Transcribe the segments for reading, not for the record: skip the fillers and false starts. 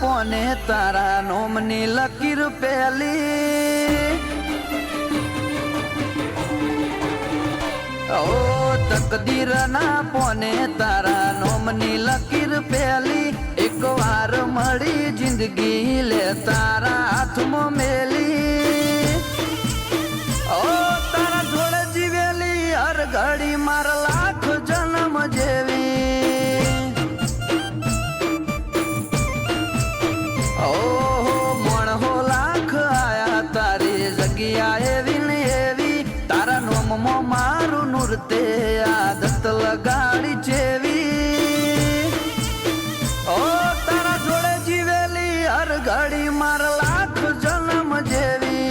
પોને તારા નોમની લકીર પેલી ઓ તકદીરના પોને તારા નોમની લકીર પેલી એક વાર મળી જિંદગી લે તારા હાથમાં મેલી ઓ તારા જોડે જીવેલી હર ઘડી માર લાખ જન્મ જેવી ઓહો મણહો લાખ આયા તારી જગ્યા એવી ને એવી તારા નોમમાં મારું નૃત્ય આદત લગાડી જેવી ઓ તારા જોડે જીવેલી હર ઘડી માર લાખ જન્મ જેવી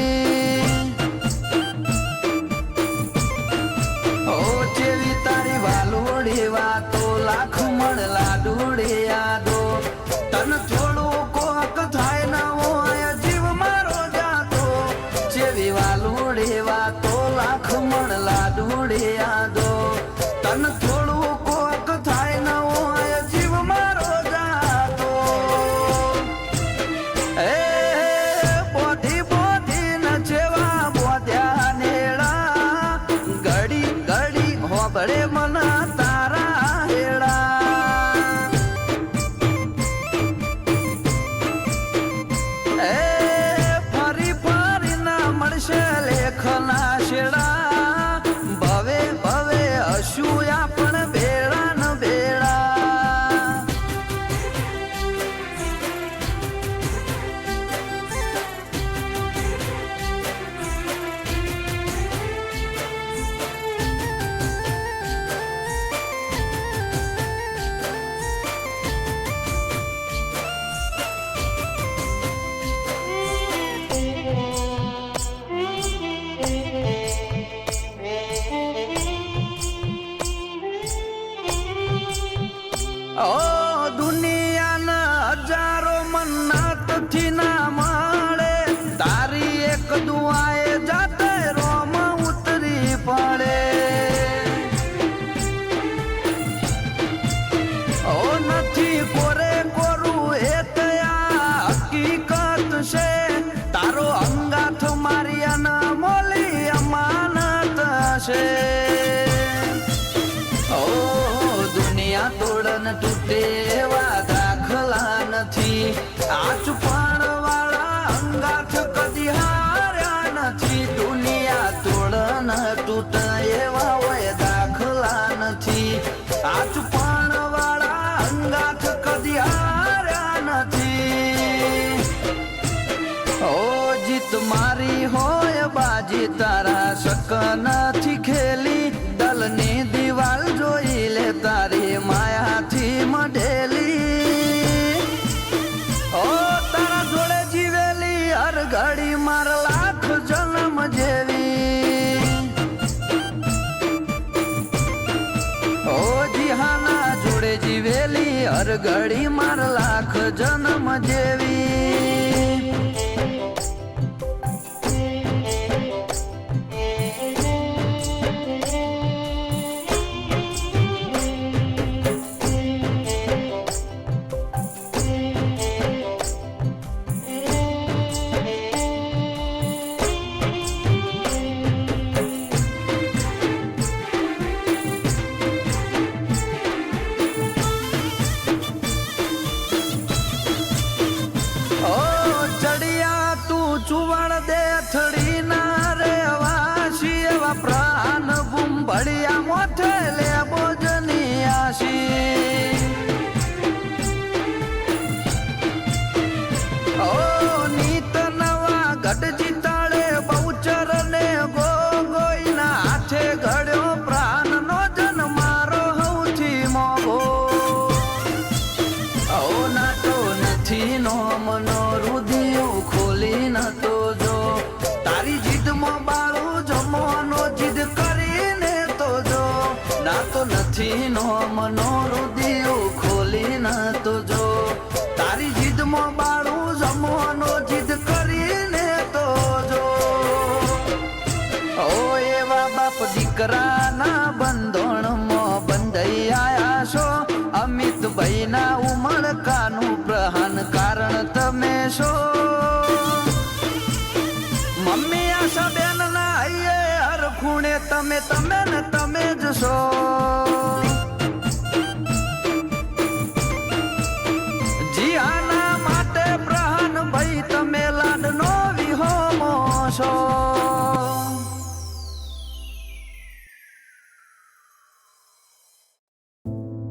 ઓ જેવી તારી વાલોડી વાતો લાખ મણ લાડુડી યાદો તન થોડું કોક થાય ન હોય જીવ મારો જાતો જેવી વાલોડી વાતો લાખ મણ લાડુડી યાદો તન થોડું કોક થાય ન હોય જીવ મારો જાતો એ બોધી બોધી ન જેવા બોધ્યા નેડા ઘડી ઘડી હોબળે મના તારા હેડા એ ફરી ફરી ના મળશે લેખના શેડા ભવે ભવે હશું આપણ બેડા ન બેડા ઓ દુનિયાના હજારો મન્નતથી ના મળે તારી એક દુઆએ જાતે રોમ ઉતરી પડે ઓ નથી કોરે કોરું એ તયા હકીકત છે તારો અંગાથ મારિયા મોલી અમાનત છે ઓ દુનિયા તોડન તૂટે એવા દાખલા નથી આ ચુપાણ વાળા અંગાથ કદી હાર્યા નથી દુનિયા તોડન તૂટે એવા હોય દાખલા નથી આ ચુપાણ વાળા અંગાથ કદી હાર્યા નથી ઓ જીત મારી હોય બાજી તારા શક નથી ખેલી દલની દિવાલ જોઈ લે તારી માયાથી મઢેલી ઓ તારા જોડે જીવેલી હર ઘડી માર લાખ જન્મ જેવી ઓ જીહાના જોડે જીવેલી હર ઘડી માર લાખ જન્મ જેવી ચુવણ દે થડી ના રે વાસી એવા પ્રાણ બુંભળિયા મોથે લે બોજની આશી ઓ નીત નવા ગઢ જીતાડે બહુચર ને ગોગોઈના હાથે ઘડ્યો પ્રાણ નો જન મારો હૌથી મોગો ઓ નાતો નથી નો મનો રુધિયું ખોલી ન તો જો તારી જીદમાં બાળું જમવાનો જીદ કરીને તો જો ના તો નથી નો મનો રુધિયું ખોલી ન તો જો તારી જીદમાં બાળું જમવાનો જીદ કરીને તો જો ઓ એવા બાપ દીકરાના બંધોણમાં બંધાઈ આયા છો અમિતભાઈના ઉમળકાનું પ્રહાન કારણ છો મમ્મી આશા બેન ના હૈયે હર ખૂણે તમે ને તમે જ છો